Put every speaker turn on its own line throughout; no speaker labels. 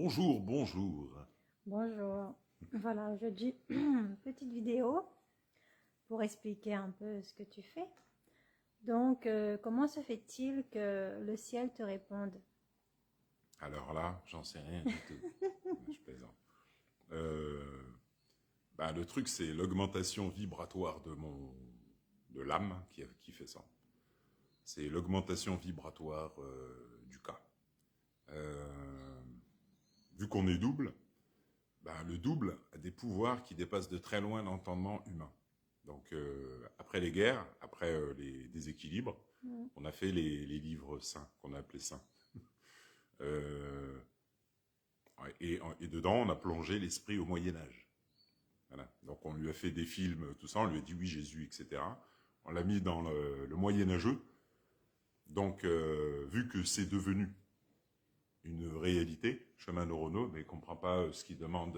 Bonjour, bonjour.
Bonjour. Voilà, aujourd'hui, petite vidéo pour expliquer un peu ce que tu fais. Donc, comment se fait-il que le ciel te réponde?
Alors là, j'en sais rien du tout. Je plaisante. Euh, le truc, c'est l'augmentation vibratoire de l'âme qui fait ça. C'est l'augmentation vibratoire du cas. Euh, Vu qu'on est double, le double a des pouvoirs qui dépassent de très loin l'entendement humain. Donc, après les guerres, après les déséquilibres,
Mm.
on a fait les livres saints, qu'on a appelés saints. Euh, et dedans, on a plongé l'esprit au Moyen-Âge. Voilà. Donc, on lui a fait des films, tout ça, on lui a dit oui, Jésus, etc. On l'a mis dans le Moyen-Âgeux. Donc, vu que c'est devenu une réalité, chemin neuronaux, mais il ne comprend pas ce qui demande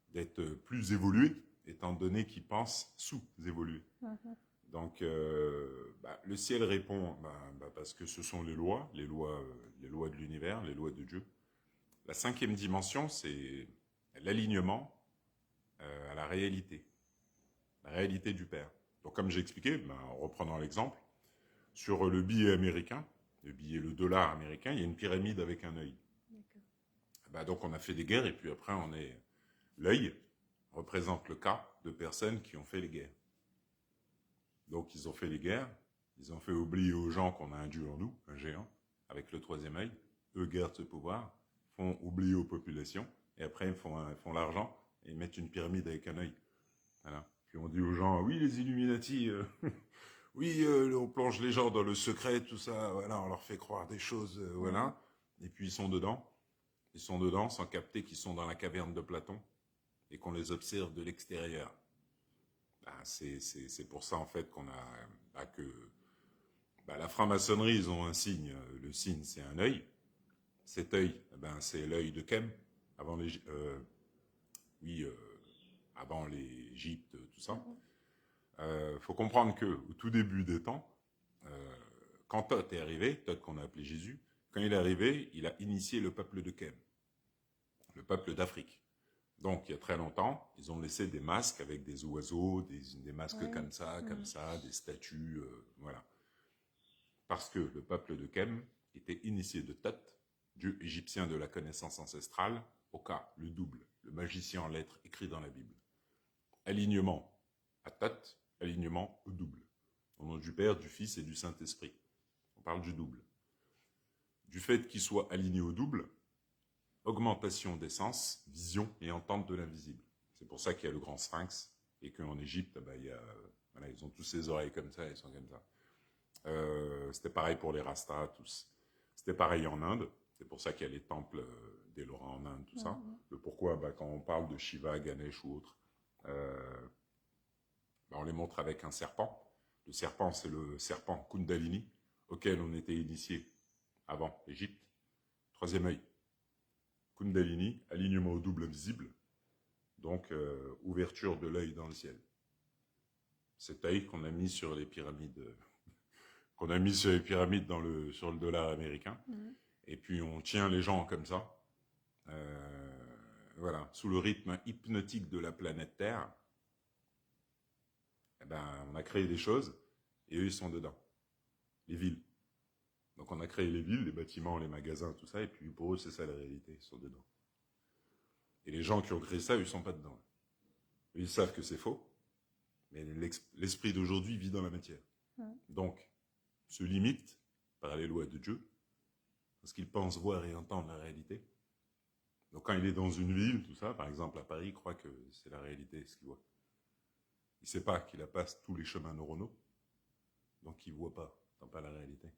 d'être plus évolué, étant donné qu'il pense sous-évolué.
Mhm.
Donc, le ciel répond parce que ce sont les lois de l'univers, les lois de Dieu. La cinquième dimension, c'est l'alignement à la réalité du Père. Donc, comme j'ai expliqué, en reprenant l'exemple, sur le billet américain, le dollar américain, il y a une pyramide avec un œil.
D'accord.
Donc, on a fait des guerres et puis après, l'œil représente le cas de personnes qui ont fait les guerres. Donc, ils ont fait les guerres, ils ont fait oublier aux gens qu'on a un dieu en nous, un géant, avec le troisième œil. Eux gardent ce pouvoir, font oublier aux populations, et après, ils font l'argent, et ils mettent une pyramide avec un œil. Voilà. Puis on dit aux gens, oui, les Illuminati, oui, on plonge les gens dans le secret, tout ça, voilà, on leur fait croire des choses,
Mhm.
voilà. Et puis ils sont dedans. Ils sont dedans sans capter qu'ils sont dans la caverne de Platon et qu'on les observe de l'extérieur. C'est pour ça, en fait, qu'on a... la franc-maçonnerie, ils ont un signe. Le signe, c'est un œil. Cet œil, c'est l'œil de Kem, avant les, oui, avant l'Égypte, tout ça.
Mhm.
Faut comprendre que au tout début des temps, euh, quand Thoth est arrivé, Thoth qu'on a appelé Jésus, quand il est arrivé, il a initié le peuple de Kem, le peuple d'Afrique. Donc, il y a très longtemps, ils ont laissé des masques avec des oiseaux, des masques
Oui.
comme
Mm.
ça, des statues, voilà. Parce que le peuple de Kem était initié de Thoth, dieu égyptien de la connaissance ancestrale, au cas, le double, le magicien en lettres écrit dans la Bible. Alignement à Thoth, alignement au double. Au nom du Père, du Fils et du Saint-Esprit. On parle du double. Du fait qu'il soit aligné au double, augmentation des sens, vision et entente de l'invisible. C'est pour ça qu'il y a le grand sphinx et qu'en Égypte, ils ont tous ces oreilles comme ça, ils sont comme ça. C'était pareil pour les Rastas, tous. C'était pareil en Inde. C'est pour ça qu'il y a les temples d'Ellora en Inde, tout ça.
Mhm.
Le pourquoi, quand on parle de Shiva, Ganesh ou autre, on les montre avec un serpent. Le serpent, c'est le serpent Kundalini, auquel on était initié avant l'Égypte. Troisième œil. Kundalini, alignement au double invisible, donc ouverture de l'œil dans le ciel. Cet œil qu'on a mis sur les pyramides, sur le dollar américain,
Mm.
et puis on tient les gens comme ça, voilà, sous le rythme hypnotique de la planète Terre. On a créé des choses, et eux ils sont dedans, les villes. Donc on a créé les villes, les bâtiments, les magasins, tout ça, et puis pour eux c'est ça la réalité, ils sont dedans. Et les gens qui ont créé ça, ils sont pas dedans. Ils savent que c'est faux, mais l'esprit d'aujourd'hui vit dans la matière.
Mm.
Donc, se limite par les lois de Dieu, parce qu'il pense voir et entendre la réalité. Donc quand il est dans une ville, tout ça, par exemple à Paris, il croit que c'est la réalité ce qu'il voit. Il ne sait pas qu'il passe tous les chemins neuronaux, donc il ne voit pas, pas la réalité.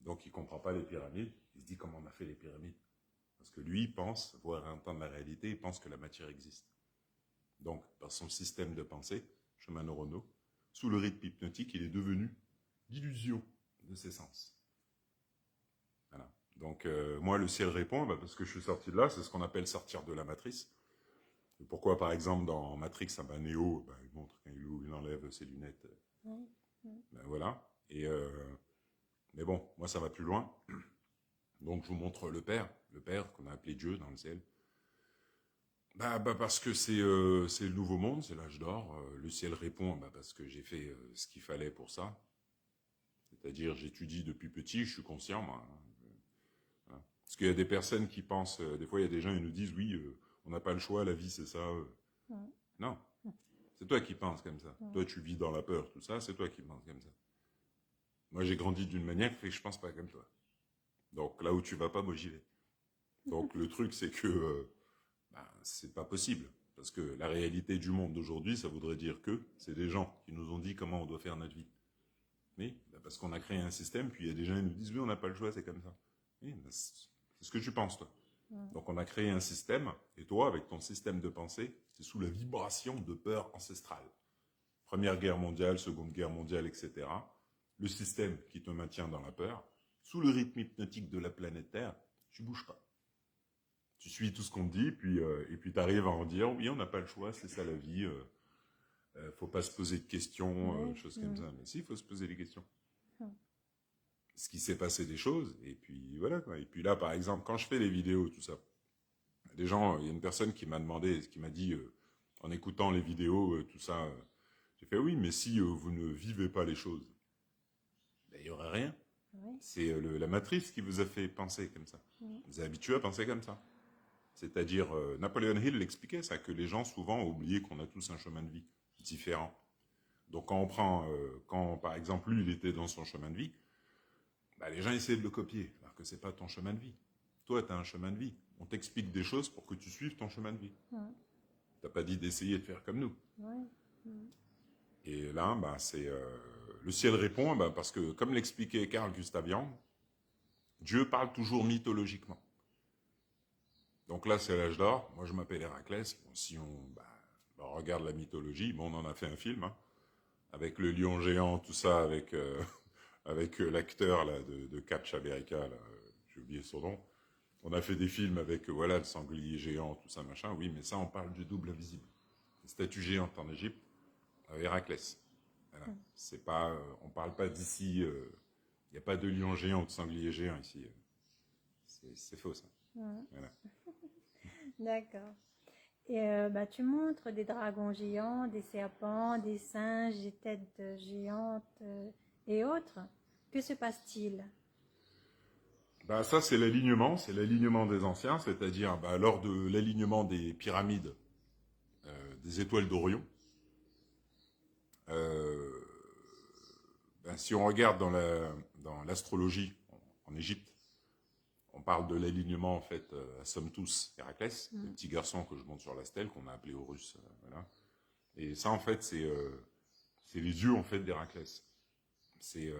Donc il ne comprend pas les pyramides, il se dit comment on a fait les pyramides. Parce que lui, il pense voir et entendre la réalité, il pense que la matière existe. Donc, par son système de pensée, chemins neuronaux, sous le rythme hypnotique, il est devenu l'illusion de ses sens. Voilà. Donc, moi, le ciel répond, parce que je suis sorti de là, c'est ce qu'on appelle sortir de la matrice. Et pourquoi, par exemple, dans Matrix, Neo, il montre quand il enlève ses lunettes.
Oui. Mm.
Voilà. Mais bon, moi, ça va plus loin. Donc je vous montre le Père qu'on a appelé Dieu dans le ciel. Parce que c'est le nouveau monde, c'est l'âge d'or. Le ciel répond parce que j'ai fait ce qu'il fallait pour ça. C'est-à-dire j'étudie depuis petit, je suis conscient, moi. Hein. Parce qu'il y a des personnes qui pensent, des fois il y a des gens qui nous disent oui, on n'a pas le choix, la vie c'est ça. Non, c'est toi qui penses comme ça. Toi tu vis dans la peur, tout ça, c'est toi qui penses comme ça. Moi j'ai grandi d'une manière qui fait que je pense pas comme toi. Donc là où tu vas pas, moi j'y vais. Donc le truc c'est que c'est pas possible. Parce que la réalité du monde d'aujourd'hui, ça voudrait dire que c'est des gens qui nous ont dit comment on doit faire notre vie. Oui, parce qu'on a créé un système, puis il y a des gens qui nous disent oui, on n'a pas le choix, c'est comme ça. Oui, c'est ce que tu penses, toi. Donc on a créé un système, et toi, avec ton système de pensée, c'est sous la vibration de peur ancestrale. Première guerre mondiale, seconde guerre mondiale, etc. Le système qui te maintient dans la peur, sous le rythme hypnotique de la planète Terre, tu bouges pas. Tu suis tout ce qu'on te dit, et puis tu arrives à en dire, oui, on n'a pas le choix, c'est ça la vie, faut pas se poser de questions, choses comme ça. Mais si, il faut se poser des questions. Ce qui s'est passé des choses, et puis voilà, quoi. Et puis là, par exemple, quand je fais les vidéos, tout ça, des gens, il y a une personne qui m'a demandé, qui m'a dit, en écoutant les vidéos, tout ça, j'ai fait oui, mais si vous ne vivez pas les choses, il n'y aurait rien. C'est la matrice qui vous a fait penser comme ça. Vous êtes habitué à penser comme ça. C'est-à-dire, Napoleon Hill l'expliquait, ça, que les gens souvent ont oublié qu'on a tous un chemin de vie différent. Donc quand on prend, quand par exemple lui, il était dans son chemin de vie, les gens essaient de le copier, alors que c'est pas ton chemin de vie. Toi, tu as un chemin de vie. On t'explique des choses pour que tu suives ton chemin de vie. T'as pas dit d'essayer de faire comme nous. Et là, c'est le ciel répond, parce que comme l'expliquait Carl Gustav Jung, Dieu parle toujours mythologiquement. Donc là, c'est l'âge d'or. Moi, je m'appelle Héraclès. Bon, si on regarde la mythologie, on en a fait un film, hein, avec le lion géant, tout ça, avec l'acteur là, de Catch America, j'ai oublié son nom. On a fait des films avec le sanglier géant, tout ça, machin. Oui, mais ça, on parle du double invisible. Les statues géantes en Égypte, Héraclès. Voilà. C'est pas, on parle pas d'ici. Il n'y a pas de lion géant ou de sanglier géant ici. C'est faux, ça. Voilà.
D'accord. Et tu montres des dragons géants, des serpents, des singes, des têtes géantes et autres. Que se passe-t-il?
Ça, c'est l'alignement des anciens, c'est-à-dire lors de l'alignement des pyramides, des étoiles d'Orion. Si on regarde dans l'astrologie en Égypte, on parle de l'alignement, en fait, à somme tous, Héraclès, le petit garçon que je montre sur la stèle, qu'on a appelé Horus. Voilà. Et ça, en fait, c'est les yeux, en fait, d'Héraclès. C'est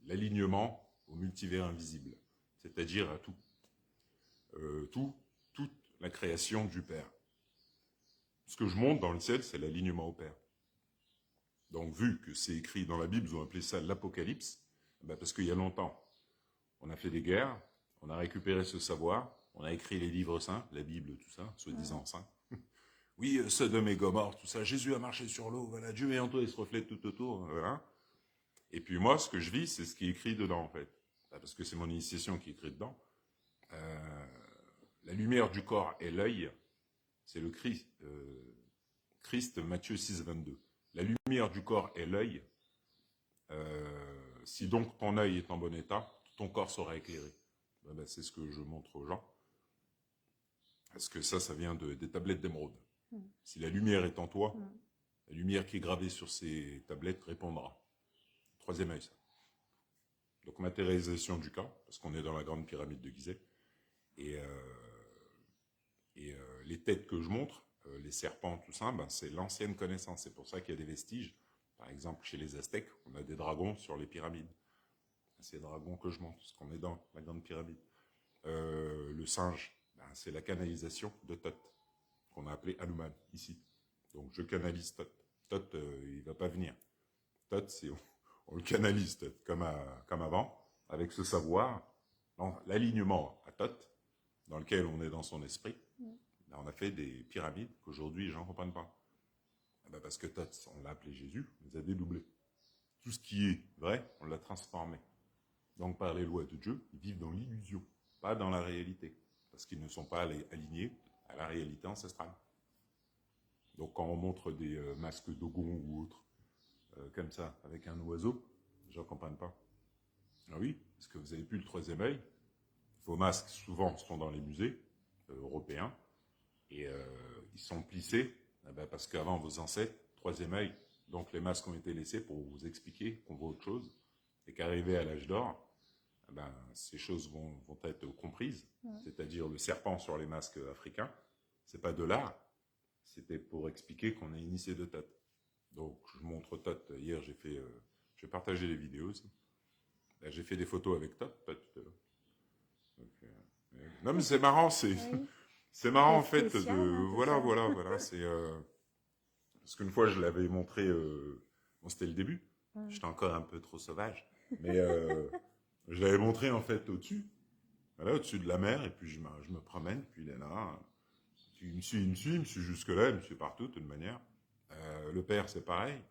l'alignement au multivers invisible, c'est-à-dire à tout. Toute la création du Père. Ce que je montre dans le ciel, c'est l'alignement au Père. Donc, vu que c'est écrit dans la Bible, ils ont appelé ça l'Apocalypse, parce qu'il y a longtemps, on a fait des guerres, on a récupéré ce savoir, on a écrit les livres saints, la Bible, tout ça, soi-disant saints. Oui, Sodome et Gomorrhe, tout ça, Jésus a marché sur l'eau, voilà, Dieu est en toi, il se reflète tout autour, voilà. Et puis moi, ce que je vis, c'est ce qui est écrit dedans, en fait. Parce que c'est mon initiation qui est écrite dedans. La lumière du corps est l'œil, c'est le Christ, Christ, Matthieu 6, 22. La lumière du corps est l'œil. Si donc ton œil est en bon état, ton corps sera éclairé. C'est ce que je montre aux gens. Parce que ça vient des tablettes d'émeraude. Si la lumière est en toi, la lumière qui est gravée sur ces tablettes répondra. Troisième œil, ça. Donc matérialisation du cas, parce qu'on est dans la grande pyramide de Gizeh. Et les têtes que je montre, les serpents, tout ça, c'est l'ancienne connaissance. C'est pour ça qu'il y a des vestiges. Par exemple, chez les Aztèques, on a des dragons sur les pyramides. C'est les dragons que je montre, parce qu'on est dans la grande pyramide. Le singe, c'est la canalisation de Thoth, qu'on a appelé Hanuman, ici. Donc je canalise Thoth. Thoth, il ne va pas venir. Thoth, on le canalise, Thoth, comme avant, avec ce savoir, l'alignement à Thoth, dans lequel on est dans son esprit. On a fait des pyramides qu'aujourd'hui les gens ne comprennent pas. Parce que Thoth, on l'a appelé Jésus, on les a dédoublés. Tout ce qui est vrai, on l'a transformé. Donc par les lois de Dieu, ils vivent dans l'illusion, pas dans la réalité, parce qu'ils ne sont pas alignés à la réalité ancestrale. Donc quand on montre des masques Dogon ou autres, comme ça, avec un oiseau, les gens ne comprennent pas. Ah oui, parce que vous n'avez plus le troisième œil. Vos masques, souvent, sont dans les musées européens, et ils sont plissés, parce qu'avant, vos ancêtres, troisième œil, donc les masques ont été laissés pour vous expliquer qu'on voit autre chose, et qu'arrivé à l'âge d'or, ces choses vont être comprises, c'est-à-dire le serpent sur les masques africains, c'est pas de l'art, c'était pour expliquer qu'on est initié de Thoth. Donc je montre Thoth, hier j'ai partagé les vidéos aussi. Là, j'ai fait des photos avec Thoth, pas tout à l'heure. Non mais c'est marrant, c'est marrant en fait
spécial,
de
hein,
voilà, c'est parce qu'une fois je l'avais montré, bon c'était le début, j'étais encore un peu trop sauvage, mais je l'avais montré en fait au-dessus, voilà, au-dessus de la mer, et puis je me promène, puis il est là, puis il me suit jusque-là, il me suit partout, de toute manière. Le père, c'est pareil.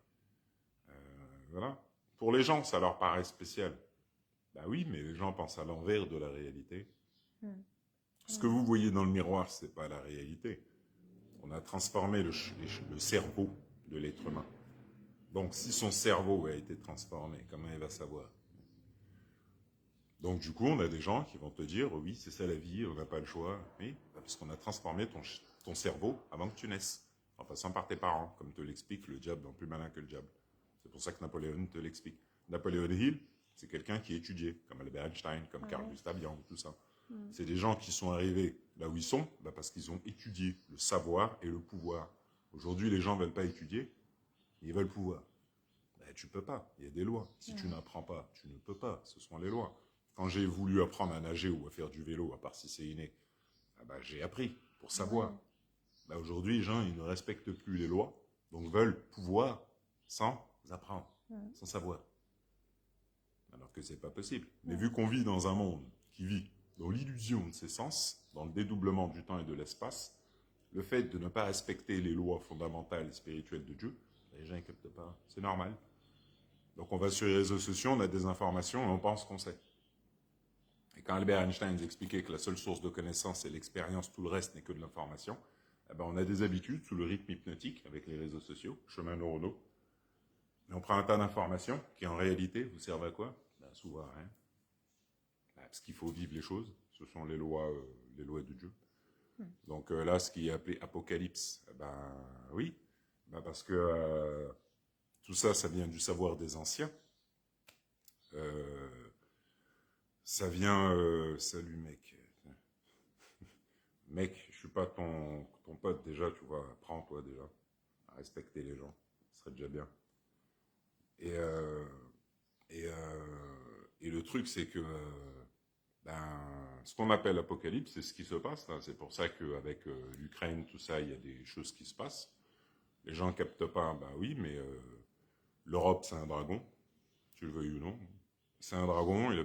Voilà. Pour les gens, ça leur paraît spécial. Ben oui, mais les gens pensent à l'envers de la réalité. Ce que vous voyez dans le miroir, c'est pas la réalité. On a transformé le cerveau de l'être humain. Donc, si son cerveau a été transformé, comment il va savoir? Donc, du coup, on a des gens qui vont te dire, oh oui, c'est ça la vie, on n'a pas le choix. Oui, parce qu'on a transformé ton cerveau avant que tu naisses, en passant par tes parents, comme te l'explique le diable dans Plus malin que le diable. C'est pour ça que Napoléon te l'explique. Napoléon Hill, c'est quelqu'un qui étudiait, comme Albert Einstein, comme Carl Gustav Jung, tout ça. C'est des gens qui sont arrivés là où ils sont, parce qu'ils ont étudié le savoir et le pouvoir. Aujourd'hui, les gens ne veulent pas étudier, ils veulent le pouvoir. Tu peux pas, il y a des lois. Si tu n'apprends pas, tu ne peux pas, ce sont les lois. Quand j'ai voulu apprendre à nager ou à faire du vélo, à part si c'est inné, j'ai appris pour savoir. Aujourd'hui, les gens, ils ne respectent plus les lois, donc veulent pouvoir sans apprendre, sans savoir. Alors que c'est pas possible. Mais vu qu'on vit dans un monde qui vit dans l'illusion de ses sens, dans le dédoublement du temps et de l'espace, le fait de ne pas respecter les lois fondamentales et spirituelles de Dieu, les gens ne captent pas. C'est normal. Donc on va sur les réseaux sociaux, on a des informations et on pense qu'on sait. Et quand Albert Einstein nous expliquait que la seule source de connaissance c'est l'expérience, tout le reste n'est que de l'information, on a des habitudes sous le rythme hypnotique avec les réseaux sociaux, chemins neuronaux. Et on prend un tas d'informations qui en réalité vous servent à quoi? Souvent à rien. Parce qu'il faut vivre les choses, ce sont les lois de Dieu. Donc là, ce qui est appelé apocalypse, oui, parce que tout ça, ça vient du savoir des anciens. Ça vient... salut mec. Mec, je suis pas ton pote déjà, tu vois. Apprends-toi déjà à respecter les gens. Ce serait déjà bien. Et le truc, c'est que ce qu'on appelle l'apocalypse, c'est ce qui se passe. Là. C'est pour ça qu'avec l'Ukraine, tout ça, il y a des choses qui se passent. Les gens ne captent pas, oui, mais l'Europe, c'est un dragon, tu le veuilles ou non. C'est un dragon, il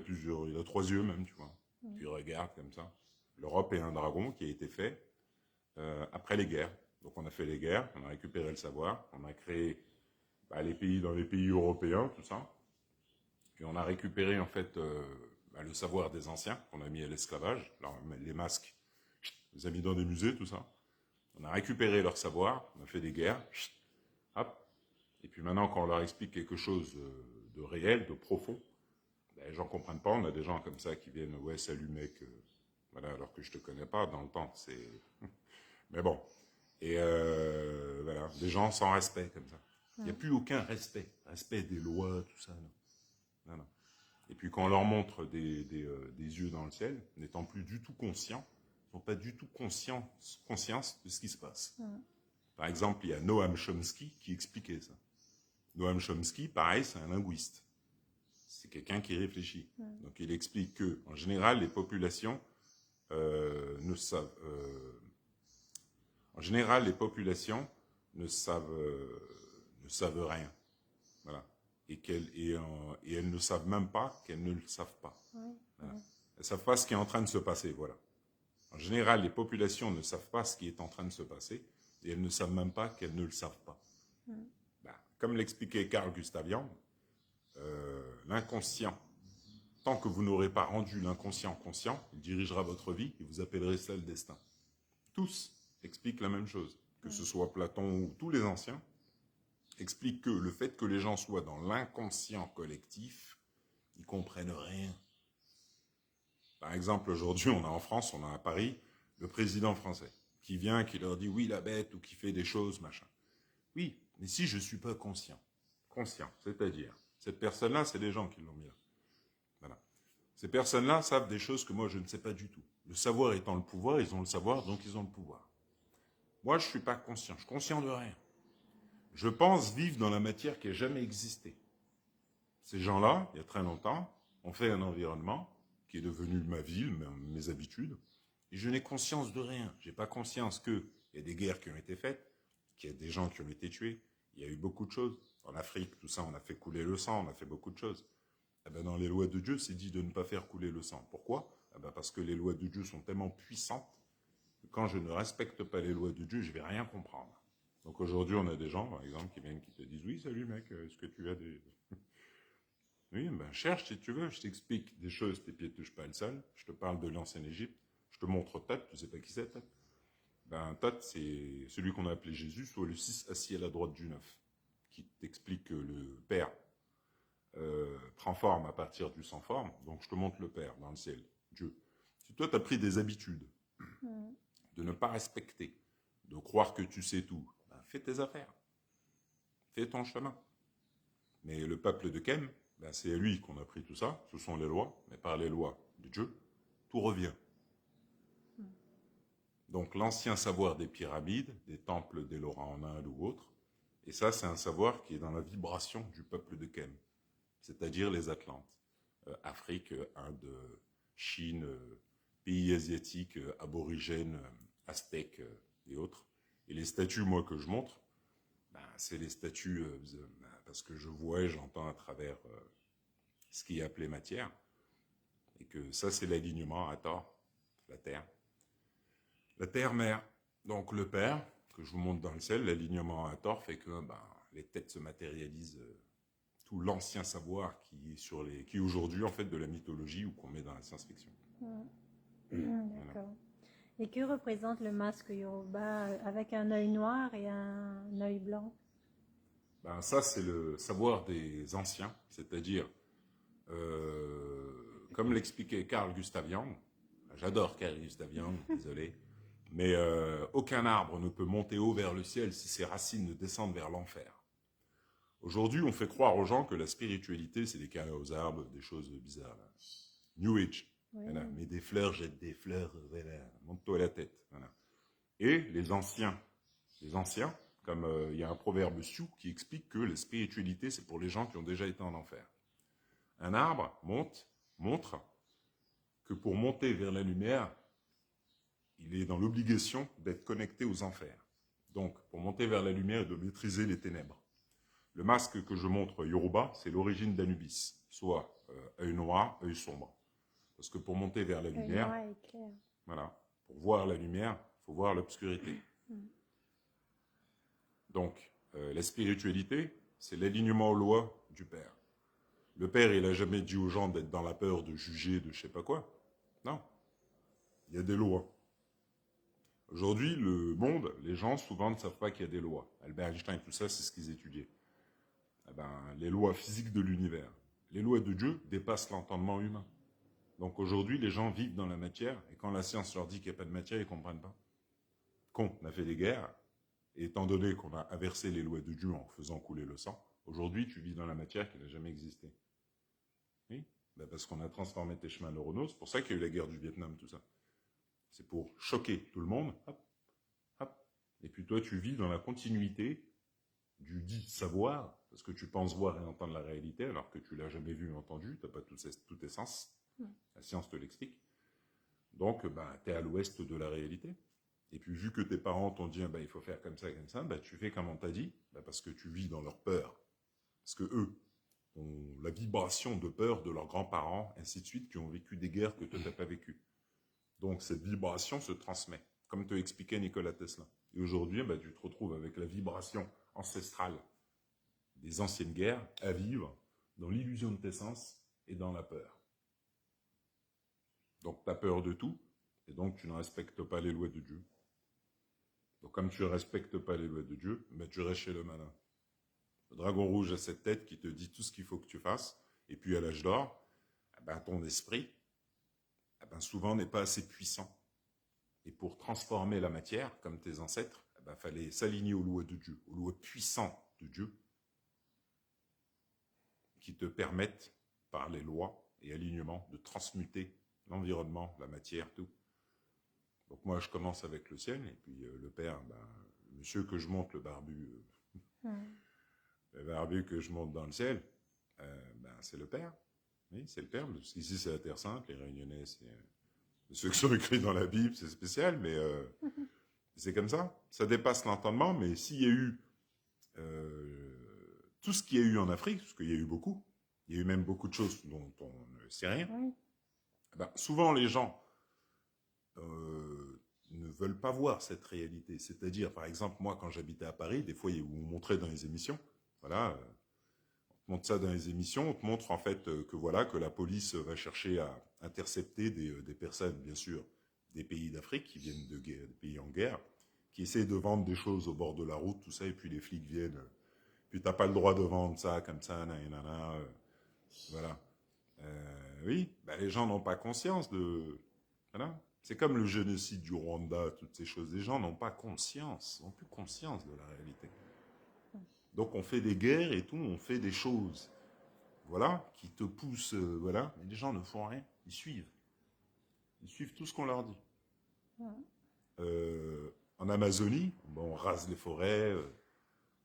a 3 yeux même, tu vois. Puis il regarde comme ça. L'Europe est un dragon qui a été fait après les guerres. Donc on a fait les guerres, on a récupéré le savoir, on a créé les pays dans les pays européens, tout ça. Puis on a récupéré en fait le savoir des anciens qu'on a mis à l'esclavage. Les masques, on les a mis dans des musées, tout ça. On a récupéré leur savoir, on a fait des guerres, hop. Et puis maintenant, quand on leur explique quelque chose de réel, de profond, les gens ne comprennent pas. On a des gens comme ça qui viennent, ouais, salut mec, voilà, alors que je te connais pas dans le temps. C'est... Mais bon. Et voilà, des gens sans respect comme ça. Il n'y a plus aucun respect des lois, tout ça. Non. Non. Et puis quand on leur montre des yeux dans le ciel, n'étant plus du tout conscients, ils n'ont pas du tout conscience de ce qui se passe. Par exemple, il y a Noam Chomsky qui expliquait ça. Noam Chomsky, pareil, c'est un linguiste. C'est quelqu'un qui réfléchit. Donc il explique que, en général, les populations ne savent rien. Voilà. Et elles ne savent même pas qu'elles ne le savent pas. Voilà. Elles ne savent pas ce qui est en train de se passer. Voilà. En général, les populations ne savent pas ce qui est en train de se passer et elles ne savent même pas qu'elles ne le savent pas. Comme l'expliquait Carl Gustav Jung, l'inconscient, tant que vous n'aurez pas rendu l'inconscient conscient, il dirigera votre vie et vous appellerez ça le destin. Tous expliquent la même chose, que ce soit Platon ou tous les anciens, expliquent que le fait que les gens soient dans l'inconscient collectif, ils comprennent rien. Par exemple, aujourd'hui, on a en France, on a à Paris, le président français, qui vient, qui leur dit « oui, la bête » ou qui fait des choses, machin. Oui, mais si je ne suis pas conscient, c'est-à-dire, cette personne-là, c'est des gens qui l'ont mis là. Voilà. Ces personnes-là savent des choses que moi, je ne sais pas du tout. Le savoir étant le pouvoir, ils ont le savoir, donc ils ont le pouvoir. Moi, je ne suis pas conscient, je suis conscient de rien. Je pense vivre dans la matière qui n'a jamais existé. Ces gens-là, il y a très longtemps, ont fait un environnement qui est devenu ma ville, mes habitudes, et je n'ai conscience de rien. Je n'ai pas conscience qu'il y a des guerres qui ont été faites, qu'il y a des gens qui ont été tués, il y a eu beaucoup de choses. En Afrique, tout ça, on a fait couler le sang, on a fait beaucoup de choses. Eh ben, dans les lois de Dieu, c'est dit de ne pas faire couler le sang. Pourquoi? Eh ben, parce que les lois de Dieu sont tellement puissantes que quand je ne respecte pas les lois de Dieu, je ne vais rien comprendre. Donc aujourd'hui, on a des gens, par exemple, qui viennent, qui te disent « Oui, salut mec, est-ce que tu as des... » Oui, ben cherche si tu veux, je t'explique des choses, tes pieds ne touchent pas le sol, je te parle de l'ancienne Égypte, je te montre Thoth, tu ne sais pas qui c'est Thoth. Ben Thoth, c'est celui qu'on a appelé Jésus, soit le 6 assis à la droite du 9, qui t'explique que le Père prend forme à partir du sans forme, donc je te montre le Père dans le ciel, Dieu. Si toi tu as pris des habitudes de ne pas respecter, de croire que tu sais tout, ben fais tes affaires, fais ton chemin. Mais le peuple de Kem, ben c'est à lui qu'on a pris tout ça, ce sont les lois, mais par les lois de Dieu, tout revient. Donc l'ancien savoir des pyramides, des temples d'Ellora en Inde ou autres, et ça c'est un savoir qui est dans la vibration du peuple de Kem, c'est-à-dire les Atlantes, Afrique, Inde, Chine, pays asiatiques, aborigènes, aztèques et autres. Et les statues, moi, que je montre, ben, c'est les statues, parce que je vois et j'entends à travers ce qui est appelé matière, et que ça, c'est l'alignement à tort, la Terre. La Terre-Mère, donc le Père, que je vous montre dans le ciel, l'alignement à tort fait que ben, les têtes se matérialisent, tout l'ancien savoir qui est sur les, qui est aujourd'hui en fait de la mythologie ou qu'on met dans la science-fiction.
D'accord. Et que représente le masque Yoruba avec un œil noir et un œil blanc?
Ben, ça, c'est le savoir des anciens, c'est-à-dire, comme l'expliquait Carl Gustav Jung, j'adore Carl Gustav Jung, désolé, mais aucun arbre ne peut monter haut vers le ciel si ses racines ne descendent vers l'enfer. Aujourd'hui, on fait croire aux gens que la spiritualité, c'est des câlins aux arbres, des choses bizarres. Là. New Age. Oui. Voilà. Mais des fleurs, jette des fleurs, voilà. Monte-toi la tête. Voilà. Et les anciens, comme il y a un proverbe sioux qui explique que la spiritualité, c'est pour les gens qui ont déjà été en enfer. Un arbre montre que pour monter vers la lumière, il est dans l'obligation d'être connecté aux enfers. Donc, pour monter vers la lumière, il doit maîtriser les ténèbres. Le masque que je montre Yoruba, c'est l'origine d'Anubis, soit œil noir, œil sombre. Parce que pour monter vers la lumière, voilà, pour voir la lumière, il faut voir l'obscurité. Donc, la spiritualité, c'est l'alignement aux lois du Père. Le Père, il n'a jamais dit aux gens d'être dans la peur de juger, de je sais pas quoi. Non. Il y a des lois. Aujourd'hui, le monde, les gens souvent ne savent pas qu'il y a des lois. Albert Einstein, tout ça, c'est ce qu'ils étudiaient. Eh ben, les lois physiques de l'univers. Les lois de Dieu dépassent l'entendement humain. Donc aujourd'hui, les gens vivent dans la matière, et quand la science leur dit qu'il n'y a pas de matière, ils ne comprennent pas. Qu'on a fait des guerres, et étant donné qu'on a inversé les lois de Dieu en faisant couler le sang, aujourd'hui, tu vis dans la matière qui n'a jamais existé. Oui, ben parce qu'on a transformé tes chemins neuronaux, c'est pour ça qu'il y a eu la guerre du Vietnam, tout ça. C'est pour choquer tout le monde, hop, hop. Et puis toi, tu vis dans la continuité du dit savoir, parce que tu penses voir et entendre la réalité, alors que tu l'as jamais vu et entendu, tu n'as pas tous tes sens. La science te l'explique. Donc, ben, tu es à l'ouest de la réalité. Et puis, vu que tes parents t'ont dit, ben, il faut faire comme ça, ben, tu fais comme on t'a dit, ben, parce que tu vis dans leur peur. Parce que eux ont la vibration de peur de leurs grands-parents, ainsi de suite, qui ont vécu des guerres que toi, tu n'as pas vécues. Donc, cette vibration se transmet, comme te expliquait Nikola Tesla. Et aujourd'hui, ben, tu te retrouves avec la vibration ancestrale des anciennes guerres à vivre dans l'illusion de tes sens et dans la peur. Donc, tu as peur de tout, et donc tu ne respectes pas les lois de Dieu. Donc, comme tu ne respectes pas les lois de Dieu, ben, tu restes chez le malin. Le dragon rouge a cette tête qui te dit tout ce qu'il faut que tu fasses, et puis à l'âge d'or, eh ben, ton esprit, eh ben, souvent n'est pas assez puissant. Et pour transformer la matière, comme tes ancêtres, eh ben, fallait s'aligner aux lois de Dieu, aux lois puissantes de Dieu, qui te permettent, par les lois et alignements, de transmuter l'environnement, la matière, tout. Donc moi, je commence avec le ciel, et puis le père, ben, le monsieur que je monte, le barbu que je monte dans le ciel, ben, c'est le père. Oui, c'est le père, parce qu'ici c'est la Terre Sainte, les Réunionnais, c'est ceux qui sont écrits dans la Bible, c'est spécial, mais c'est comme ça. Ça dépasse l'entendement, mais s'il y a eu tout ce qu'il y a eu en Afrique, parce qu'il y a eu beaucoup, il y a eu même beaucoup de choses dont on ne sait rien,
Oui.
ben, souvent les gens ne veulent pas voir cette réalité. C'est-à-dire, par exemple, moi, quand j'habitais à Paris, des fois, on montrait dans les émissions, voilà, on te montre ça dans les émissions, on te montre en fait que voilà, que la police va chercher à intercepter des personnes, bien sûr, des pays d'Afrique qui viennent de guerre, des pays en guerre, qui essaient de vendre des choses au bord de la route, tout ça, et puis les flics viennent, puis t'as pas le droit de vendre ça comme ça, nanana, voilà. Oui, ben, les gens n'ont pas conscience de, voilà. C'est comme le génocide du Rwanda, toutes ces choses. Les gens n'ont pas conscience, n'ont plus conscience de la réalité. Donc on fait des guerres et tout, on fait des choses, voilà, qui te poussent, voilà. Mais les gens ne font rien, ils suivent. Ils suivent tout ce qu'on leur dit. En Amazonie, bon, on rase les forêts,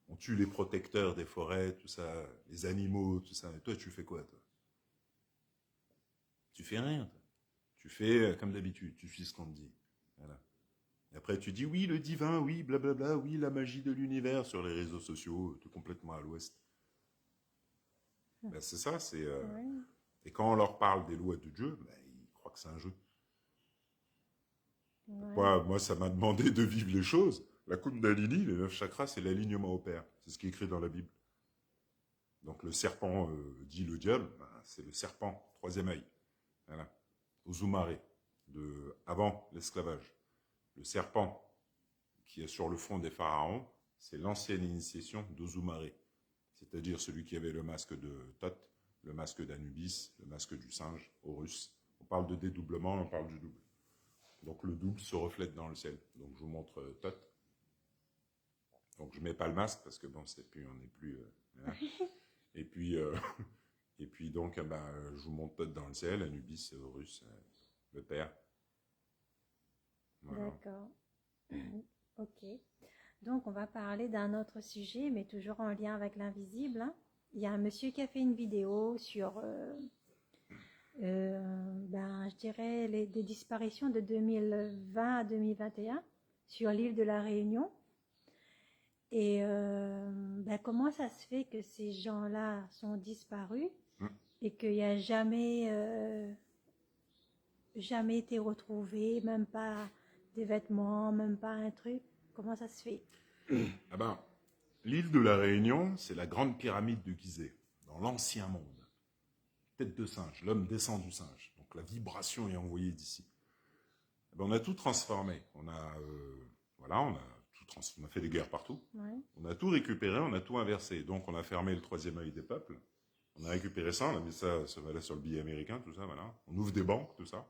on tue les protecteurs des forêts, tout ça, les animaux, tout ça. Et toi, tu fais quoi, toi? Tu fais rien, toi. Tu fais comme d'habitude, tu suis ce qu'on te dit. Voilà. Et après, tu dis oui, le divin, oui, blablabla, oui, la magie de l'univers sur les réseaux sociaux, tout complètement à l'ouest. Ben, c'est ça, c'est.
Oui.
Et quand on leur parle des lois de Dieu, ben, ils croient que c'est un jeu.
Oui.
Moi, ça m'a demandé de vivre les choses. La Kundalini, les 9 chakras, c'est l'alignement au Père. C'est ce qui est écrit dans la Bible. Donc le serpent, dit le diable, ben, c'est le serpent, troisième œil. Voilà. Uzumare, avant l'esclavage. Le serpent qui est sur le front des pharaons, c'est l'ancienne initiation d'Ozumare. C'est-à-dire celui qui avait le masque de Thoth, le masque d'Anubis, le masque du singe, Horus. On parle de dédoublement, on parle du double. Donc le double se reflète dans le ciel. Donc je vous montre Thoth. Donc je mets pas le masque parce que bon, on n'est plus. Voilà. Et puis, et puis donc, ben, je vous montre Thoth dans le ciel, Anubis, Horus, le père. Voilà.
D'accord. Ok. Donc, on va parler d'un autre sujet, mais toujours en lien avec l'invisible, hein. Il y a un monsieur qui a fait une vidéo sur, ben, je dirais, des disparitions de 2020 à 2021 sur l'île de la Réunion. Et ben, comment ça se fait que ces gens-là sont disparus et qu'il n'y a jamais été retrouvé, même pas des vêtements, même pas un truc? Comment ça se fait?
Ah ben, l'île de la Réunion, c'est la grande pyramide de Gizeh, dans l'ancien monde. Tête de singe, l'homme descend du singe. Donc la vibration est envoyée d'ici. Eh ben, on a tout transformé. Voilà, on a fait des guerres partout.
Ouais.
On a tout récupéré, on a tout inversé. Donc on a fermé le troisième œil des peuples. On a récupéré ça, on a mis ça voilà, sur le billet américain, tout ça, voilà. On ouvre des banques, tout ça.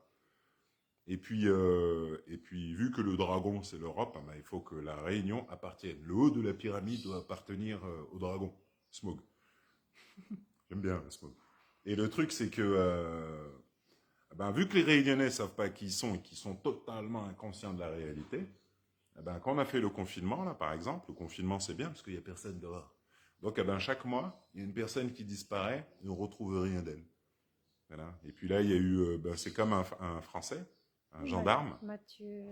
Et puis, vu que le dragon, c'est l'Europe, ben, il faut que la Réunion appartienne. Le haut de la pyramide doit appartenir au dragon, Smog. J'aime bien le Smog. Et le truc, c'est que, ben, vu que les Réunionnais ne savent pas qui ils sont et qu'ils sont totalement inconscients de la réalité, ben, quand on a fait le confinement, là, par exemple, le confinement, c'est bien parce qu'il n'y a personne dehors. Donc, ben, chaque mois, il y a une personne qui disparaît et on ne retrouve rien d'elle. Voilà. Et puis là, il y a eu, ben, c'est comme un Français, un gendarme.
Mathieu.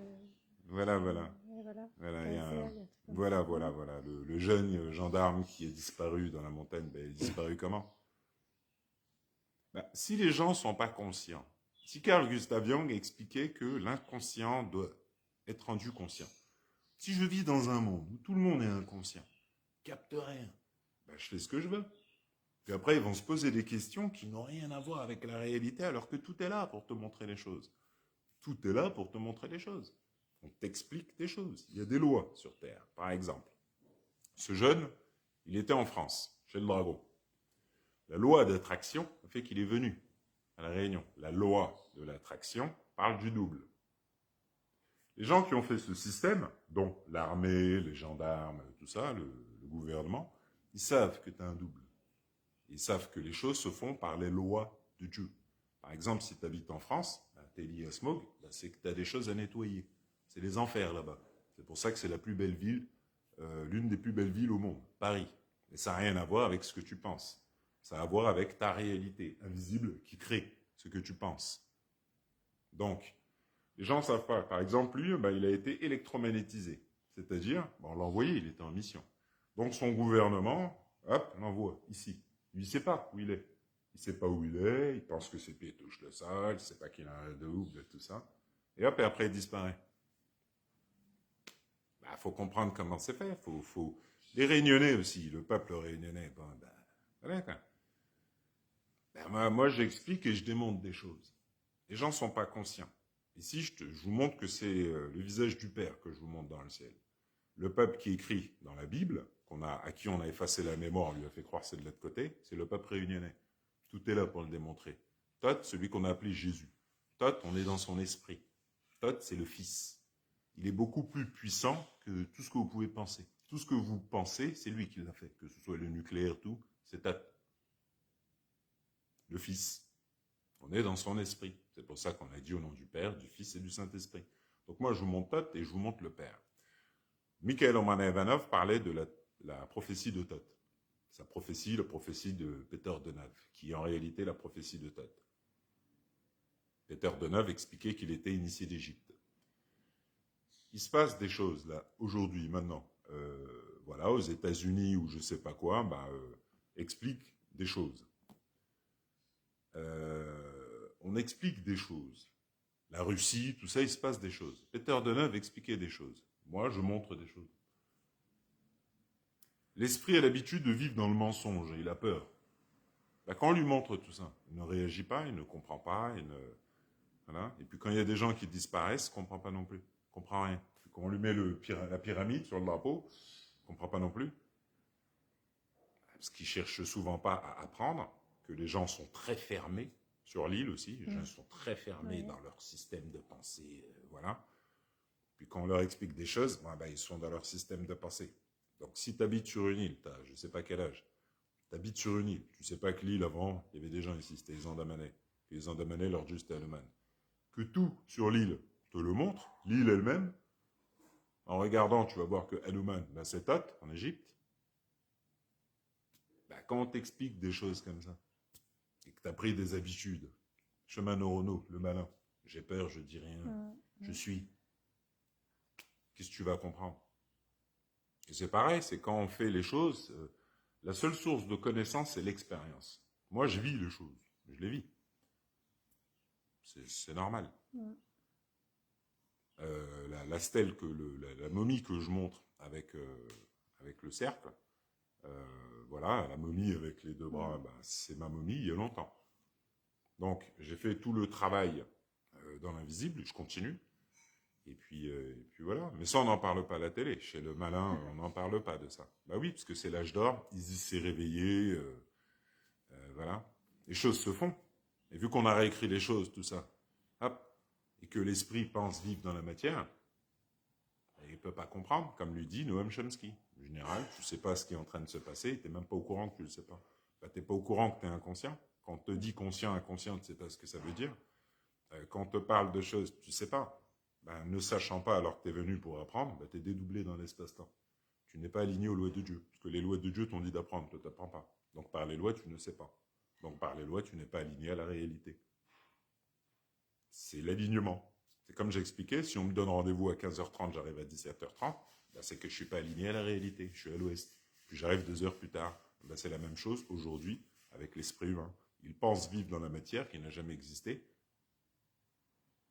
Voilà.
Voilà.
Il y a voilà. Le jeune gendarme qui est disparu dans la montagne, ben, il est disparu comment? Ben, si les gens ne sont pas conscients, si Carl Gustav Jung expliquait que l'inconscient doit être rendu conscient. Si je vis dans un monde où tout le monde est inconscient, capte rien, ben, je fais ce que je veux. Puis après, ils vont se poser des questions qui n'ont rien à voir avec la réalité, alors que tout est là pour te montrer les choses. Tout est là pour te montrer des choses. On t'explique des choses. Il y a des lois sur Terre. Par exemple, ce jeune, il était en France, chez le dragon. La loi d'attraction fait qu'il est venu à La Réunion. La loi de l'attraction parle du double. Les gens qui ont fait ce système, dont l'armée, les gendarmes, tout ça, le gouvernement, ils savent que tu as un double. Ils savent que les choses se font par les lois de Dieu. Par exemple, si tu habites en France, tu es lié à Smog, c'est que tu as des choses à nettoyer. C'est les enfers là-bas. C'est pour ça que c'est la plus belle ville, l'une des plus belles villes au monde, Paris. Et ça n'a rien à voir avec ce que tu penses. Ça a à voir avec ta réalité invisible qui crée ce que tu penses. Donc, les gens ne savent pas. Par exemple, lui, il a été électromagnétisé. C'est-à-dire, on l'a envoyé, il était en mission. Donc son gouvernement, hop, l'envoie ici. Lui, il ne sait pas où il est. Il ne sait pas où il est, il pense que ses pieds touchent le sol, il ne sait pas qu'il a un double, tout ça. Et hop, et après il disparaît. Faut comprendre comment c'est fait. Les Réunionnais aussi, le peuple réunionnais, voilà quoi. Moi, j'explique et je démontre des choses. Les gens ne sont pas conscients. Ici, je vous montre que c'est le visage du Père que je vous montre dans le ciel. Le peuple qui écrit dans la Bible, à qui on a effacé la mémoire, on lui a fait croire c'est de l'autre côté, c'est le peuple réunionnais. Tout est là pour le démontrer. Thoth, celui qu'on a appelé Jésus. Thoth, on est dans son esprit. Thoth, c'est le Fils. Il est beaucoup plus puissant que tout ce que vous pouvez penser. Tout ce que vous pensez, c'est lui qui l'a fait. Que ce soit le nucléaire, tout, c'est Thoth. Le Fils. On est dans son esprit. C'est pour ça qu'on a dit au nom du Père, du Fils et du Saint-Esprit. Donc moi, je vous montre Thoth et je vous montre le Père. Mikhail Romanov parlait de la prophétie de Thoth. Sa prophétie, la prophétie de Peter Deneuve, qui est en réalité la prophétie de Thoth. Peter Deneuve expliquait qu'il était initié d'Égypte. Il se passe des choses là, aujourd'hui, maintenant. Voilà, aux États-Unis ou je ne sais pas quoi, explique des choses. On explique des choses. La Russie, tout ça, il se passe des choses. Peter Deneuve expliquait des choses. Moi, je montre des choses. L'esprit a l'habitude de vivre dans le mensonge et il a peur. Quand on lui montre tout ça, il ne réagit pas, il ne comprend pas, voilà. Et puis quand il y a des gens qui disparaissent, il ne comprend pas non plus. Il ne comprend rien. Puis quand on lui met la pyramide sur le drapeau, il ne comprend pas non plus. Parce qu'il ne cherche souvent pas à apprendre, que les gens sont très fermés, sur l'île aussi, les gens sont très fermés dans leur système de pensée, voilà. Puis quand on leur explique des choses, ils sont dans leur système de pensée. Donc si tu habites sur une île, tu as je ne sais pas quel âge, tu habites sur une île, tu ne sais pas que l'île avant, il y avait des gens ici, c'était les Andamanais. Et les Andamanais, leur dieu c'était Hanuman. Que tout sur l'île te le montre, l'île elle-même, en regardant, tu vas voir que Hanuman, c'est Thoth, en Égypte. Quand on t'explique des choses comme ça, et que tu as pris des habitudes, chemin neuronaux, le malin, j'ai peur, je dis rien, je suis. Qu'est-ce que tu vas comprendre? Et c'est pareil, c'est quand on fait les choses, la seule source de connaissance, c'est l'expérience. Moi, je vis les choses, je les vis. C'est normal. La stèle, la momie que je montre avec le cercle, voilà, la momie avec les deux bras, c'est ma momie il y a longtemps. Donc, j'ai fait tout le travail dans l'invisible, je continue. Et puis voilà. Mais ça, on n'en parle pas à la télé. Chez le malin, on n'en parle pas de ça. Oui, parce que c'est l'âge d'or, Isis s'est réveillé, voilà. Les choses se font. Et vu qu'on a réécrit les choses, tout ça, hop, et que l'esprit pense vivre dans la matière, il ne peut pas comprendre, comme lui dit Noam Chomsky. En général, tu ne sais pas ce qui est en train de se passer, tu n'es même pas au courant que tu ne le sais pas. Tu n'es pas au courant que tu es inconscient. Quand on te dit conscient, inconscient, tu ne sais pas ce que ça veut dire. Quand on te parle de choses, tu ne sais pas. Ne sachant pas alors que tu es venu pour apprendre, tu es dédoublé dans l'espace-temps. Tu n'es pas aligné aux lois de Dieu. Parce que les lois de Dieu t'ont dit d'apprendre, tu ne t'apprends pas. Donc par les lois, tu ne sais pas. Donc par les lois, tu n'es pas aligné à la réalité. C'est l'alignement. C'est comme j'expliquais, si on me donne rendez-vous à 15h30, j'arrive à 17h30, c'est que je ne suis pas aligné à la réalité, je suis à l'ouest. Puis j'arrive 2 heures plus tard. C'est la même chose aujourd'hui avec l'esprit humain. Il pense vivre dans la matière qui n'a jamais existé.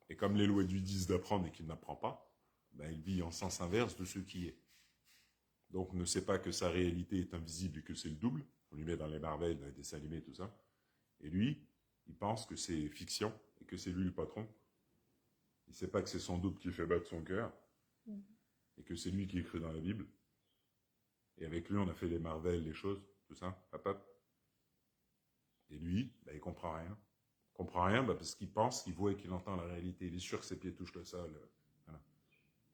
Et comme les lois lui disent d'apprendre et qu'il n'apprend pas, il vit en sens inverse de ce qui est. Donc ne sait pas que sa réalité est invisible et que c'est le double. On lui met dans les Marvel, dans les dessins animés, tout ça. Et lui, il pense que c'est fiction et que c'est lui le patron. Il ne sait pas que c'est son double qui fait battre son cœur,
Mhm.
et que c'est lui qui écrit dans la Bible. Et avec lui, on a fait les Marvel, les choses, tout ça, hop, hop. Et lui, bah, il comprend rien. Il comprend rien parce qu'il pense, qu'il voit et qu'il entend la réalité. Il est sûr que ses pieds touchent le sol. Voilà.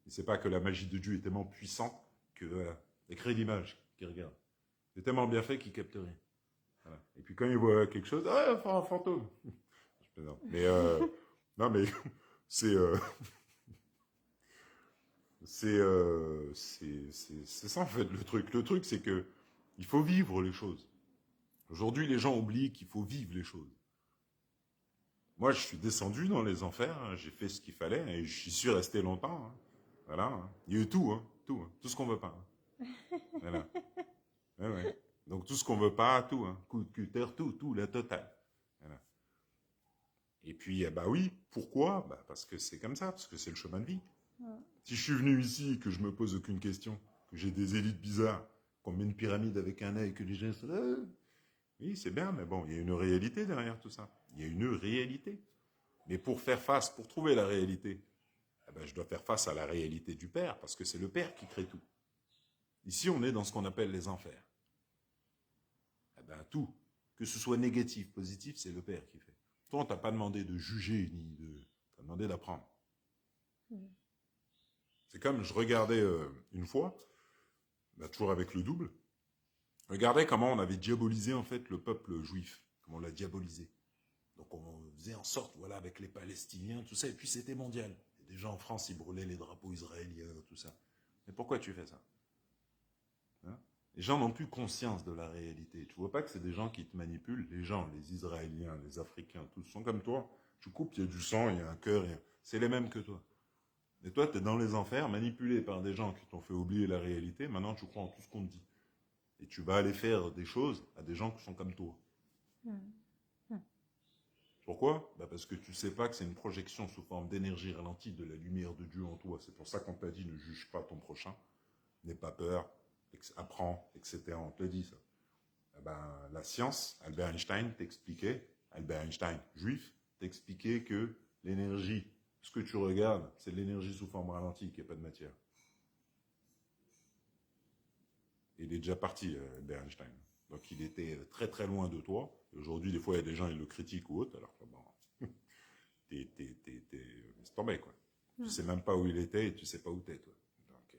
Il ne sait pas que la magie de Dieu est tellement puissante que voilà, il crée l'image qu'il regarde. C'est tellement bien fait qu'il capte rien. Voilà. Et puis quand il voit quelque chose, ah, un fantôme. Je plaisante. Mais non, mais c'est c'est ça en fait le truc. Le truc, c'est que il faut vivre les choses. Aujourd'hui, les gens oublient qu'il faut vivre les choses. Moi, je suis descendu dans les enfers, hein, j'ai fait ce qu'il fallait et j'y suis resté longtemps. Hein. Voilà. Hein. Il y a eu tout, hein, tout ce qu'on veut pas. Hein. Voilà. Ouais, ouais. Donc tout ce qu'on veut pas, tout, hein. Coup de cutter, tout, la totale. Voilà. Et puis, bah oui, pourquoi? Bah, parce que c'est comme ça, parce que c'est le chemin de vie.
Ouais.
Si je suis venu ici et que je me pose aucune question, que j'ai des élites bizarres, qu'on met une pyramide avec un œil, que les gens sont là, oui, c'est bien, mais bon, il y a une réalité derrière tout ça. Il y a une réalité. Mais pour faire face, pour trouver la réalité, eh ben, je dois faire face à la réalité du Père, parce que c'est le Père qui crée tout. Ici, on est dans ce qu'on appelle les enfers. Eh ben, tout, que ce soit négatif, positif, c'est le Père qui fait. Toi, on t'a pas demandé de juger, ni de... T'as demandé d'apprendre.
Mhm.
C'est comme, je regardais une fois, bah, toujours avec le double, regardez comment on avait diabolisé en fait le peuple juif, comment on l'a diabolisé. Donc on faisait en sorte, voilà, avec les Palestiniens, tout ça, et puis c'était mondial. Et des gens en France, ils brûlaient les drapeaux israéliens, tout ça. Mais pourquoi tu fais ça? Hein? Les gens n'ont plus conscience de la réalité. Tu vois pas que c'est des gens qui te manipulent? Les gens, les Israéliens, les Africains, tous sont comme toi. Tu coupes, il y a du sang, il y a un cœur, c'est les mêmes que toi. Et toi, tu es dans les enfers, manipulé par des gens qui t'ont fait oublier la réalité. Maintenant, tu crois en tout ce qu'on te dit. Et tu vas aller faire des choses à des gens qui sont comme toi.
Mhm. Mhm.
Pourquoi? Bah parce que tu sais pas que c'est une projection sous forme d'énergie ralentie de la lumière de Dieu en toi. C'est pour ça qu'on t'a dit ne juge pas ton prochain, n'aie pas peur, apprends, etc. On te le dit ça. Eh ben, la science, Albert Einstein t'expliquait, Albert Einstein, juif, t'expliquait que l'énergie, ce que tu regardes, c'est de l'énergie sous forme ralentie, qui n'est pas de matière. Il est déjà parti, Albert Einstein. Donc il était très très loin de toi. Aujourd'hui, des fois, il y a des gens, ils le critiquent ou autre, alors que bon, c'est tombé, quoi. Tu sais même pas où il était et tu sais pas où t'es, toi. Donc,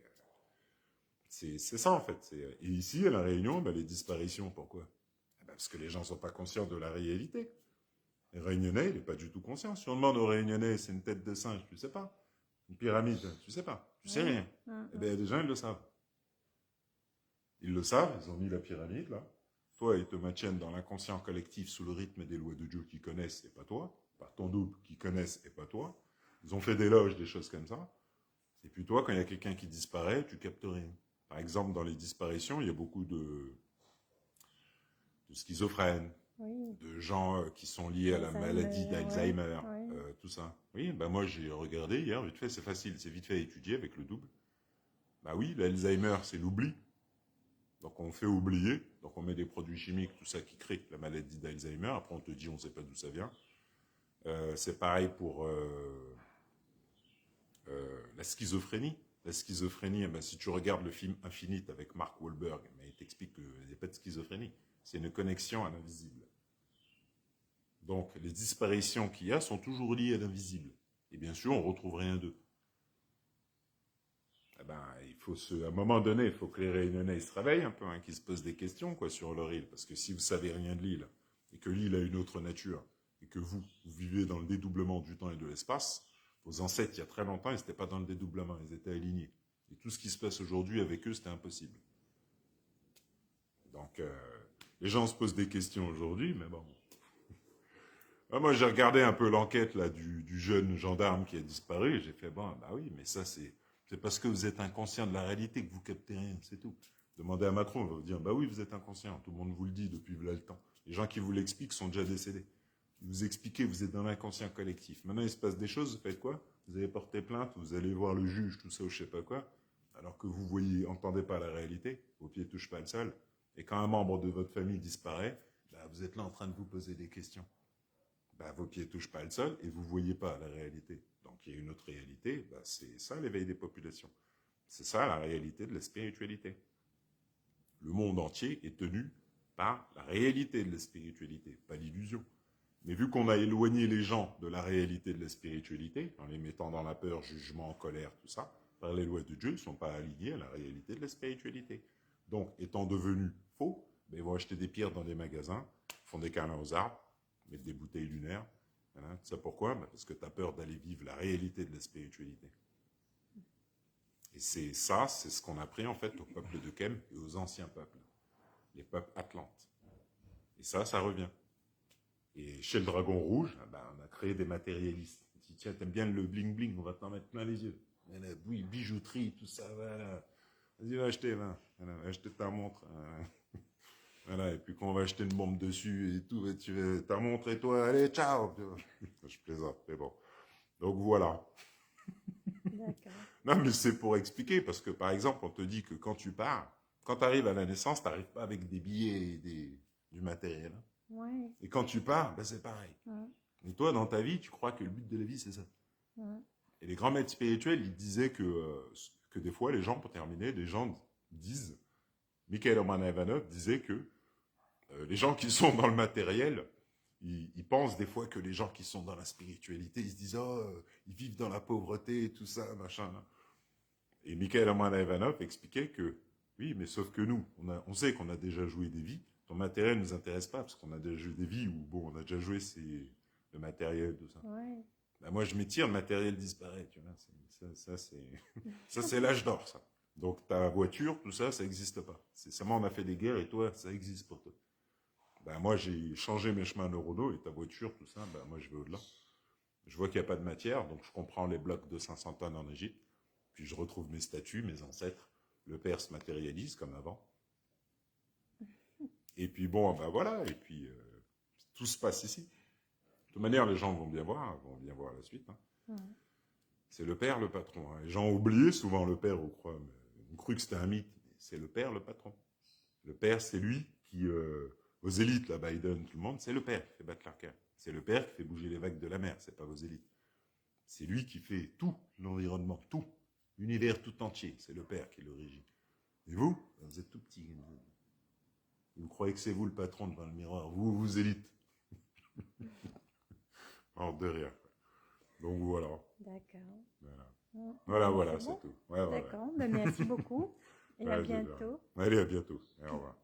c'est ça, en fait. Et ici, à La Réunion, ben, les disparitions, pourquoi? Eh ben, parce que les gens sont pas conscients de la réalité. Les Réunionnais, il n'est pas du tout conscient. Si on demande aux Réunionnais, c'est une tête de singe, tu sais pas. Une pyramide, tu sais pas. Tu sais rien.
Mhm.
Eh ben, les gens, ils le savent. Ils le savent, ils ont mis la pyramide, là. Toi, ils te maintiennent dans l'inconscient collectif sous le rythme des lois de Dieu qu'ils connaissent et pas toi. Pas ton double qu'ils connaissent et pas toi. Ils ont fait des loges, des choses comme ça. Et puis toi, quand il y a quelqu'un qui disparaît, tu captes rien. Par exemple, dans les disparitions, il y a beaucoup de schizophrènes,
Oui.
de gens qui sont liés à la maladie
Alzheimer,
d'Alzheimer,
ouais.
tout ça. Oui, ben moi j'ai regardé hier, vite fait, c'est facile, c'est vite fait à étudier avec le double. Bah oui, l'Alzheimer, c'est l'oubli. Donc on fait oublier, donc on met des produits chimiques, tout ça qui crée la maladie d'Alzheimer. Après on te dit, on ne sait pas d'où ça vient. C'est pareil pour la schizophrénie. La schizophrénie, eh ben, si tu regardes le film Infinite avec Mark Wahlberg, eh ben, il t'explique qu'il n'y a pas de schizophrénie. C'est une connexion à l'invisible. Donc les disparitions qu'il y a sont toujours liées à l'invisible. Et bien sûr, on ne retrouve rien d'eux. Eh ben, à un moment donné, il faut que les Réunionnais se réveillent un peu, hein, qu'ils se posent des questions quoi, sur leur île. Parce que si vous savez rien de l'île, et que l'île a une autre nature, et que vous vivez dans le dédoublement du temps et de l'espace, vos ancêtres, il y a très longtemps, ils n'étaient pas dans le dédoublement, ils étaient alignés. Et tout ce qui se passe aujourd'hui avec eux, c'était impossible. Donc, les gens se posent des questions aujourd'hui, mais bon. Moi, j'ai regardé un peu l'enquête là du jeune gendarme qui a disparu, et j'ai fait, bon, bah oui, mais ça, c'est parce que vous êtes inconscient de la réalité que vous captez rien, c'est tout. Demandez à Macron, il va vous dire, bah oui, vous êtes inconscient, tout le monde vous le dit depuis là le temps. Les gens qui vous l'expliquent sont déjà décédés. Vous expliquez, vous êtes dans l'inconscient collectif. Maintenant, il se passe des choses, vous faites quoi? Vous allez porter plainte, vous allez voir le juge, tout ça, ou je sais pas quoi, alors que vous entendez pas la réalité, vos pieds touchent pas le sol, et quand un membre de votre famille disparaît, bah, vous êtes là en train de vous poser des questions. Ben, vos pieds ne touchent pas le sol et vous ne voyez pas la réalité. donc il y a une autre réalité, ben, c'est ça l'éveil des populations. C'est ça la réalité de la spiritualité. Le monde entier est tenu par la réalité de la spiritualité, pas l'illusion. Mais vu qu'on a éloigné les gens de la réalité de la spiritualité, en les mettant dans la peur, jugement, colère, tout ça, par les lois de Dieu, ils ne sont pas alignés à la réalité de la spiritualité. Donc, étant devenus faux, ben, ils vont acheter des pierres dans des magasins, font des câlins aux arbres, mettent des bouteilles lunaires. Hein, tu sais pourquoi? Ben, parce que tu as peur d'aller vivre la réalité de la spiritualité. Et c'est ça, c'est ce qu'on a pris en fait au peuple de Kem et aux anciens peuples, les peuples atlantes. Et ça revient. Et chez le Dragon Rouge, ben, on a créé des matérialistes. On dit, tiens, t'aimes bien le bling-bling, on va t'en mettre plein les yeux. La bijouterie, tout ça, voilà. Vas-y, va acheter, va. Voilà, va acheter ta montre. Voilà, et puis quand on va acheter une bombe dessus et tout, tu veux ta montre et toi, allez, ciao. Je plaisante, mais bon. Donc voilà.
D'accord.
Non, mais c'est pour expliquer, parce que par exemple, on te dit que quand tu pars, quand tu arrives à la naissance, tu n'arrives pas avec des billets et du matériel. Hein.
Ouais.
Et quand tu pars, ben c'est pareil.
Ouais.
Et toi, dans ta vie, tu crois que le but de la vie, c'est ça.
Ouais.
Et les grands maîtres spirituels, ils disaient que des fois, les gens, pour terminer, les gens disent, Michael Roman-Ivanov disait que les gens qui sont dans le matériel, ils pensent des fois que les gens qui sont dans la spiritualité, ils se disent, oh, ils vivent dans la pauvreté et tout ça, machin. Et Michael Roman-Ivanov expliquait que, oui, mais sauf que nous, on sait qu'on a déjà joué des vies, ton matériel ne nous intéresse pas, parce qu'on a déjà joué des vies où, bon, on a déjà joué le matériel, tout ça.
Ouais.
Ben moi, je m'étire, le matériel disparaît, tu vois. Ça, c'est l'âge d'or, ça. Donc, ta voiture, tout ça, ça n'existe pas. C'est seulement on a fait des guerres et toi, ça existe pour toi. Ben moi, j'ai changé mes chemins neuronaux et ta voiture, tout ça, ben moi, je vais au-delà. Je vois qu'il n'y a pas de matière, donc je comprends les blocs de 500 tonnes en Égypte. Puis je retrouve mes statues, mes ancêtres. Le père se matérialise comme avant. Et puis bon, ben voilà, et puis tout se passe ici. De toute manière, les gens vont bien voir la suite. Hein.
Ouais.
C'est le père, le patron. Hein. Les gens ont oublié souvent le père, on croit que c'était un mythe. C'est le père, le patron. Le père, c'est lui qui, aux élites, là, Biden, tout le monde, c'est le père qui fait battre leur cœur. C'est le père qui fait bouger les vagues de la mer, c'est pas vos élites. C'est lui qui fait tout, l'environnement, tout. L'univers tout entier, c'est le père qui le régit. Et vous êtes tout petit. Vous croyez que c'est vous le patron devant le miroir. Vous élites. Hors de rire. Donc voilà.
D'accord.
Voilà,
C'est
c'est
bon.
tout. Ouais,
D'accord. Ben, merci beaucoup. Et à bientôt.
Allez, à bientôt. Au revoir.